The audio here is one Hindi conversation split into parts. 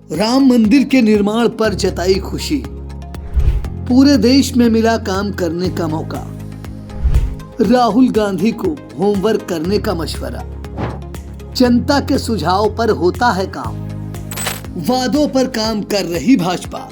राम मंदिर के निर्माण पर जताई खुशी। पूरे देश में मिला काम करने का मौका। राहुल गांधी को होमवर्क करने का मशवरा। जनता के सुझाव पर होता है काम। वादों पर काम कर रही भाजपा।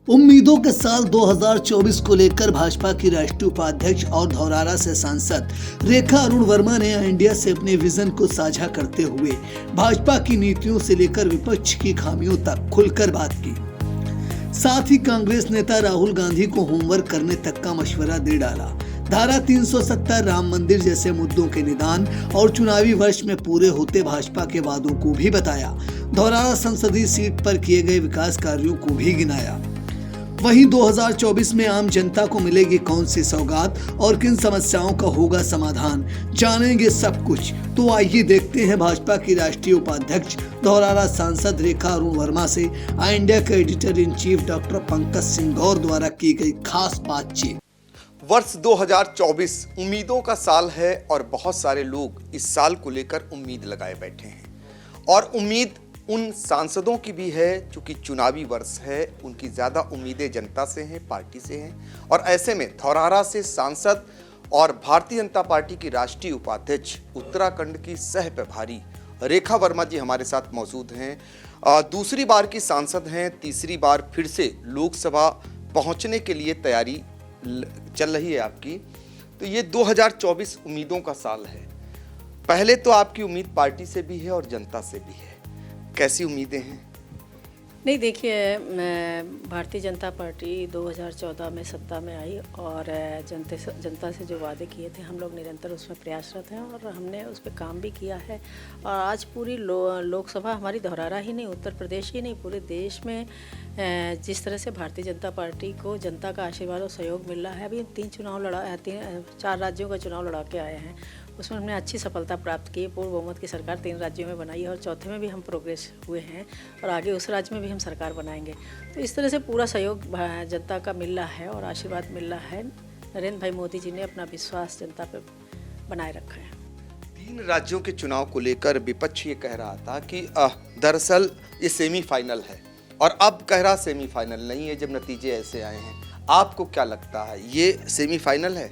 उम्मीदों के साल 2024 को लेकर भाजपा की राष्ट्रीय उपाध्यक्ष और धौरारा से सांसद रेखा अरुण वर्मा ने इंडिया से अपने विजन को साझा करते हुए भाजपा की नीतियों से लेकर विपक्ष की खामियों तक खुलकर बात की। साथ ही कांग्रेस नेता राहुल गांधी को होमवर्क करने तक का मशवरा दे डाला। धारा 370, राम मंदिर जैसे मुद्दों के निदान और चुनावी वर्ष में पूरे होते भाजपा के वादों को भी बताया। धौरारा संसदीय सीट पर किए गए विकास कार्यों को भी गिनाया। वहीं 2024 में आम जनता को मिलेगी कौन सी सौगात और किन समस्याओं का होगा समाधान, जानेंगे सब कुछ। तो आइए देखते हैं भाजपा की राष्ट्रीय उपाध्यक्ष धौरारा सांसद रेखा अरुण वर्मा से इंडिया के editor in chief doctor Pankaj Singh Gaur द्वारा की गई खास बातचीत। वर्ष 2024 उम्मीदों का साल है और बहुत सारे लोग इस साल को लेकर उम्मीद लगाए बैठे हैं और उम्मीद उन सांसदों की भी है चूंकि चुनावी वर्ष है। उनकी ज़्यादा उम्मीदें जनता से हैं, पार्टी से हैं और ऐसे में धौरारा से सांसद और भारतीय जनता पार्टी की राष्ट्रीय उपाध्यक्ष उत्तराखंड की सह प्रभारी रेखा वर्मा जी हमारे साथ मौजूद हैं। दूसरी बार की सांसद हैं, तीसरी बार फिर से लोकसभा पहुंचने के लिए तैयारी चल रही है आपकी। तो ये 2024 उम्मीदों का साल है। पहले तो आपकी उम्मीद पार्टी से भी है और जनता से भी है। कैसी उम्मीदें हैं? नहीं, देखिए, भारतीय जनता पार्टी 2014 में सत्ता में आई और जनता से जो वादे किए थे हम लोग निरंतर उसमें प्रयासरत हैं और हमने उस पर काम भी किया है। और आज पूरी लोकसभा हमारी धौरारा ही नहीं, उत्तर प्रदेश ही नहीं, पूरे देश में जिस तरह से भारतीय जनता पार्टी को जनता का आशीर्वाद और सहयोग मिल रहा है। अभी 4 राज्यों का चुनाव लड़ा के आए हैं, उसमें हमने अच्छी सफलता प्राप्त की। पूर्ण बहुमत की सरकार 3 राज्यों में बनाई है और चौथे में भी हम प्रोग्रेस हुए हैं और आगे उस राज्य में भी हम सरकार बनाएंगे। तो इस तरह से पूरा सहयोग जनता का मिल रहा है और आशीर्वाद मिल रहा है। नरेंद्र भाई मोदी जी ने अपना विश्वास जनता पर बनाए रखा है। 3 राज्यों के चुनाव को लेकर विपक्ष ये कह रहा था कि दरअसल ये सेमीफाइनल है और अब कह रहा सेमीफाइनल नहीं है जब नतीजे ऐसे आए हैं। आपको क्या लगता है, ये सेमीफाइनल है?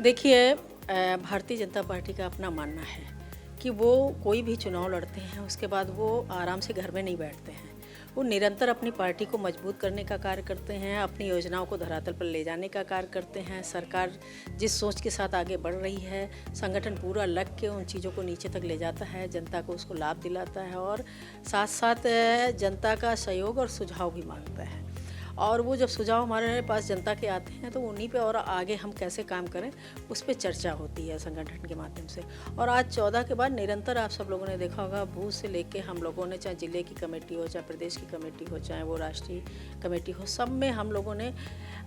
देखिए, भारतीय जनता पार्टी का अपना मानना है कि वो कोई भी चुनाव लड़ते हैं उसके बाद वो आराम से घर में नहीं बैठते हैं। वो निरंतर अपनी पार्टी को मजबूत करने का कार्य करते हैं, अपनी योजनाओं को धरातल पर ले जाने का कार्य करते हैं। सरकार जिस सोच के साथ आगे बढ़ रही है, संगठन पूरा लग के उन चीज़ों को नीचे तक ले जाता है, जनता को उसको लाभ दिलाता है और साथ साथ जनता का सहयोग और सुझाव भी मांगता है। और वो जब सुझाव हमारे पास जनता के आते हैं तो उन्हीं पे और आगे हम कैसे काम करें उस पर चर्चा होती है संगठन के माध्यम से। और आज 14 के बाद निरंतर आप सब लोगों ने देखा होगा, बूथ से लेके हम लोगों ने, चाहे ज़िले की कमेटी हो, चाहे प्रदेश की कमेटी हो, चाहे वो राष्ट्रीय कमेटी हो, सब में हम लोगों ने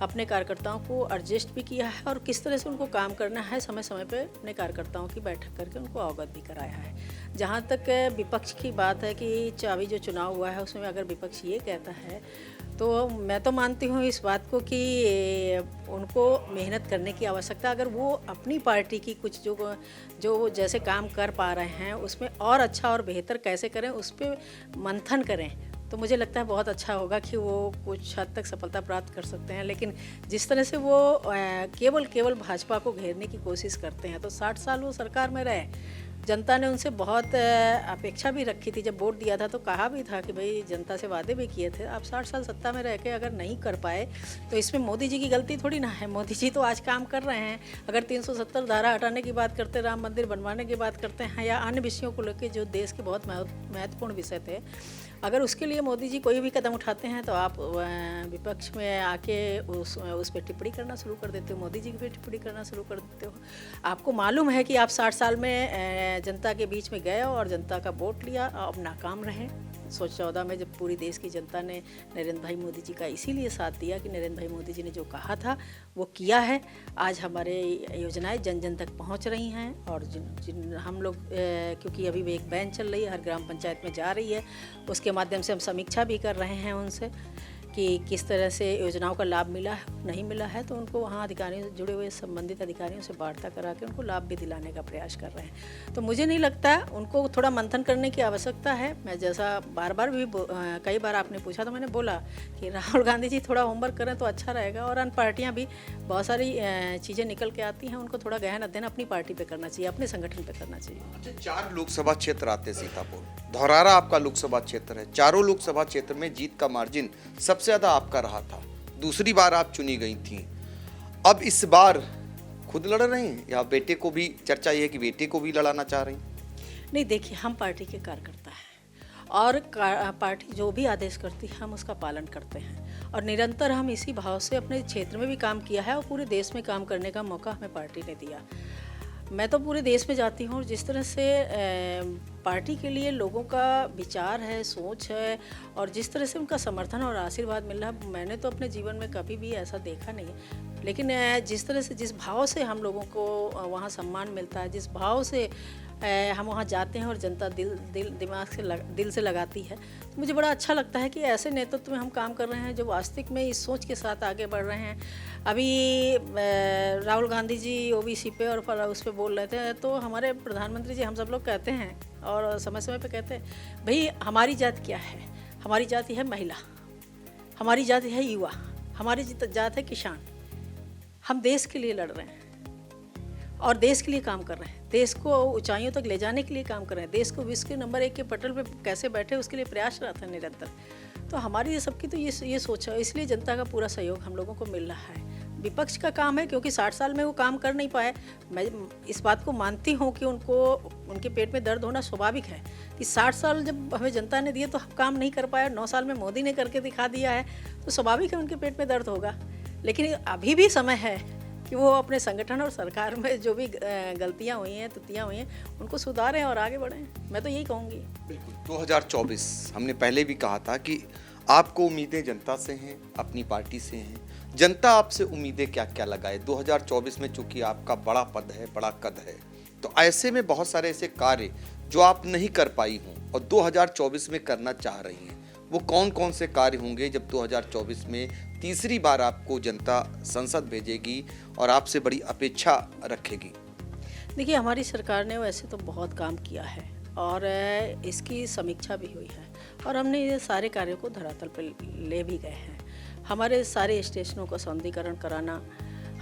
अपने कार्यकर्ताओं को एडजस्ट भी किया है और किस तरह से उनको काम करना है समय समय पर अपने कार्यकर्ताओं की बैठक करके उनको अवगत भी कराया है। जहाँ तक विपक्ष की बात है कि अभी जो चुनाव हुआ है उसमें अगर विपक्ष ये कहता है तो मैं तो मानती हूँ इस बात को कि उनको मेहनत करने की आवश्यकता, अगर वो अपनी पार्टी की कुछ जो जैसे काम कर पा रहे हैं उसमें और अच्छा और बेहतर कैसे करें उस पर मंथन करें तो मुझे लगता है बहुत अच्छा होगा कि वो कुछ हद तक सफलता प्राप्त कर सकते हैं। लेकिन जिस तरह से वो केवल भाजपा को घेरने की कोशिश करते हैं तो 60 साल वो सरकार में रहे, जनता ने उनसे बहुत अपेक्षा भी रखी थी। जब वोट दिया था तो कहा भी था कि भाई जनता से वादे भी किए थे। आप 60 साल सत्ता में रह के अगर नहीं कर पाए तो इसमें मोदी जी की गलती थोड़ी ना है। मोदी जी तो आज काम कर रहे हैं। अगर 370 धारा हटाने की बात करते, राम मंदिर बनवाने की बात करते हैं या अन्य विषयों को लेकर जो देश के बहुत महत्वपूर्ण विषय थे, अगर उसके लिए मोदी जी कोई भी कदम उठाते हैं तो आप विपक्ष में आके उस पर टिप्पणी करना शुरू कर देते हो, मोदी जी की पे टिप्पणी करना शुरू कर देते हो। आपको मालूम है कि आप 60 साल में जनता के बीच में गए और जनता का वोट लिया, अब नाकाम रहे। 2014 में जब पूरी देश की जनता ने नरेंद्र भाई मोदी जी का इसीलिए साथ दिया कि नरेंद्र भाई मोदी जी ने जो कहा था वो किया है। आज हमारे योजनाएं जन जन तक पहुंच रही हैं और जिन हम लोग क्योंकि अभी भी एक बैन चल रही है, हर ग्राम पंचायत में जा रही है, उसके माध्यम से हम समीक्षा भी कर रहे हैं उनसे कि किस तरह से योजनाओं का लाभ मिला है नहीं मिला है, तो उनको वहाँ अधिकारियों जुड़े हुए संबंधित अधिकारियों से वार्ता करा के उनको लाभ भी दिलाने का प्रयास कर रहे हैं। तो मुझे नहीं लगता उनको थोड़ा मंथन करने की आवश्यकता है। मैं जैसा बार बार भी कई बार आपने पूछा तो मैंने बोला कि राहुल गांधी जी थोड़ा होमवर्क करें तो अच्छा रहेगा, और अन्य पार्टियाँ भी बहुत सारी चीज़ें निकल के आती हैं, उनको थोड़ा गहन अध्ययन अपनी पार्टी पर करना चाहिए, अपने संगठन पर करना चाहिए। अच्छा, 4 लोकसभा क्षेत्र आते हैं सीतापुर, धौरारा आपका लोकसभा क्षेत्र है। चारों लोकसभा क्षेत्र में जीत का मार्जिन सबसे ज़्यादा आपका रहा था। दूसरी बार आप चुनी गई थी। अब इस बार खुद लड़ रही हैं या बेटे को भी, चर्चा ये है कि बेटे को भी लड़ाना चाह रही हैं? नहीं, देखिए, हम पार्टी के कार्यकर्ता हैं और पार्टी जो भी आदेश करती है हम उसका पालन करते हैं, और निरंतर हम इसी भाव से अपने क्षेत्र में भी काम किया है और पूरे देश में काम करने का मौका हमें पार्टी ने दिया। मैं तो पूरे देश में जाती हूँ और जिस तरह से पार्टी के लिए लोगों का विचार है, सोच है, और जिस तरह से उनका समर्थन और आशीर्वाद मिल रहा है, मैंने तो अपने जीवन में कभी भी ऐसा देखा नहीं है। लेकिन जिस तरह से, जिस भाव से हम लोगों को वहाँ सम्मान मिलता है, जिस भाव से हम वहाँ जाते हैं और जनता दिल से लगाती है, तो मुझे बड़ा अच्छा लगता है कि ऐसे नेतृत्व में हम काम कर रहे हैं जो वास्तविक में इस सोच के साथ आगे बढ़ रहे हैं। अभी राहुल गांधी जी ओबीसी पे और उस पर बोल रहे थे, तो हमारे प्रधानमंत्री जी, हम सब लोग कहते हैं और समय समय पे कहते हैं, भाई हमारी जात क्या है? हमारी जाति है महिला, हमारी जाति है युवा, हमारी जात है किसान। हम देश के लिए लड़ रहे हैं और देश के लिए काम कर रहे हैं, देश को ऊंचाइयों तक ले जाने के लिए काम कर रहे हैं, देश को विश्व के नंबर 1 के पटल पे कैसे बैठे उसके लिए प्रयास रहता है निरंतर। तो हमारी ये सबकी तो ये सोच है, इसलिए जनता का पूरा सहयोग हम लोगों को मिल रहा है। विपक्ष का काम है, क्योंकि 60 साल में वो काम कर नहीं पाए। मैं इस बात को मानती हूँ कि उनके पेट में दर्द होना स्वाभाविक है कि 60 साल जब हमें जनता ने दिए तो हम काम नहीं कर पाए, 9 साल में मोदी ने करके दिखा दिया है, तो स्वाभाविक है उनके पेट में दर्द होगा। लेकिन अभी भी समय है कि वो अपने संगठन और सरकार में जो भी गलतियां हुई हैं, त्रुटियां हुई हैं, उनको सुधारें और आगे बढ़ें। मैं तो यही कहूँगी। बिल्कुल। 2024 हमने पहले भी कहा था कि आपको उम्मीदें जनता से हैं, अपनी पार्टी से हैं। जनता आपसे उम्मीदें क्या क्या लगाए? 2024 में चूंकि आपका बड़ा पद है, बड़ा कद है, तो ऐसे में बहुत सारे ऐसे कार्य जो आप नहीं कर पाई हों और 2024 में करना चाह रही हैं, वो कौन कौन से कार्य होंगे जब 2024 में तीसरी बार आपको जनता संसद भेजेगी और आपसे बड़ी अपेक्षा रखेगी? देखिए, हमारी सरकार ने वैसे तो बहुत काम किया है और इसकी समीक्षा भी हुई है और हमने ये सारे कार्यों को धरातल पर ले भी गए हैं। हमारे सारे स्टेशनों का सौंदर्यीकरण कराना,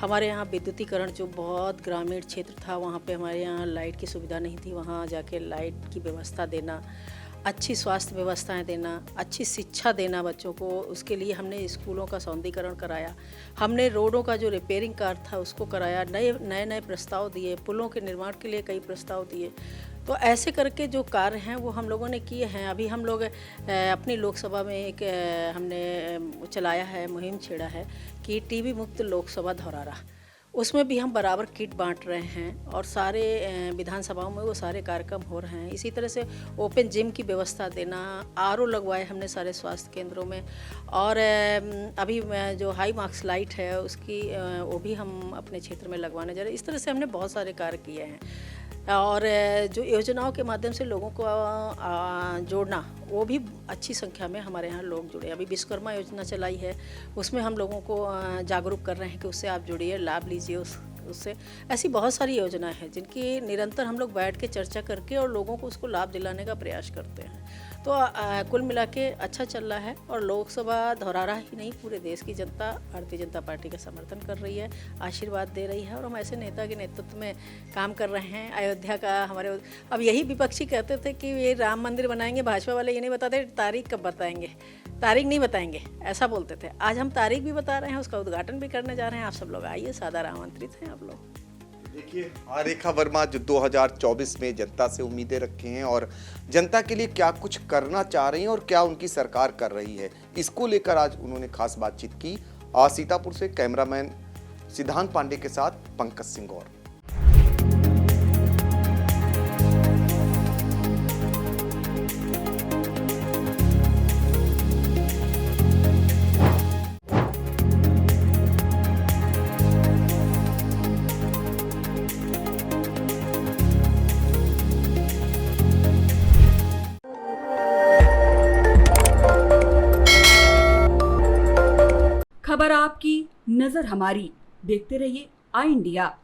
हमारे यहाँ विद्युतीकरण जो बहुत ग्रामीण क्षेत्र था, वहाँ पे हमारे यहाँ लाइट की सुविधा नहीं थी, वहाँ जाके लाइट की व्यवस्था देना, अच्छी स्वास्थ्य व्यवस्थाएं देना, अच्छी शिक्षा देना बच्चों को, उसके लिए हमने स्कूलों का सौंदर्यीकरण कराया। हमने रोडों का जो रिपेयरिंग कार्य था उसको कराया, नए प्रस्ताव दिए, पुलों के निर्माण के लिए कई प्रस्ताव दिए। तो ऐसे करके जो कार्य हैं वो हम लोगों ने किए हैं। अभी हम लोग अपनी लोकसभा में एक हमने चलाया है, मुहिम छेड़ा है कि टीबी मुक्त लोकसभा धौरारा, उसमें भी हम बराबर किट बांट रहे हैं और सारे विधानसभाओं में वो सारे कार्यक्रम हो रहे हैं। इसी तरह से ओपन जिम की व्यवस्था देना, आरओ लगवाए हमने सारे स्वास्थ्य केंद्रों में, और अभी जो हाई मार्क्स लाइट है उसकी वो भी हम अपने क्षेत्र में लगवाने जा रहे हैं। इस तरह से हमने बहुत सारे कार्य किए हैं और जो योजनाओं के माध्यम से लोगों को जोड़ना, वो भी अच्छी संख्या में हमारे यहाँ लोग जुड़े। अभी विश्वकर्मा योजना चलाई है, उसमें हम लोगों को जागरूक कर रहे हैं कि उससे आप जुड़िए, लाभ लीजिए उससे। ऐसी बहुत सारी योजनाएं हैं जिनकी निरंतर हम लोग बैठ के चर्चा करके और लोगों को उसको लाभ दिलाने का प्रयास करते हैं। तो कुल मिला के अच्छा चल रहा है और लोकसभा धौरारा ही नहीं, पूरे देश की जनता भारतीय जनता पार्टी का समर्थन कर रही है, आशीर्वाद दे रही है और हम ऐसे नेता के नेतृत्व में काम कर रहे हैं। अयोध्या का हमारे, अब यही विपक्षी कहते थे कि ये राम मंदिर बनाएंगे, भाजपा वाले ये नहीं बताते तारीख कब बताएंगे, तारीख नहीं बताएंगे, ऐसा बोलते थे। आज हम तारीख भी बता रहे हैं, उसका उद्घाटन भी करने जा रहे हैं। आप सब लोग आइए, सादर आमंत्रित हैं आप लोग। देखिए, आरेखा वर्मा जो 2024 में जनता से उम्मीदें रखे हैं और जनता के लिए क्या कुछ करना चाह रही हैं और क्या उनकी सरकार कर रही है, इसको लेकर आज उन्होंने खास बातचीत की। सीतापुर से कैमरामैन सिद्धांत पांडे के साथ पंकज सिंह गौर। खबर आपकी, नजर हमारी। देखते रहिए आई इंडिया।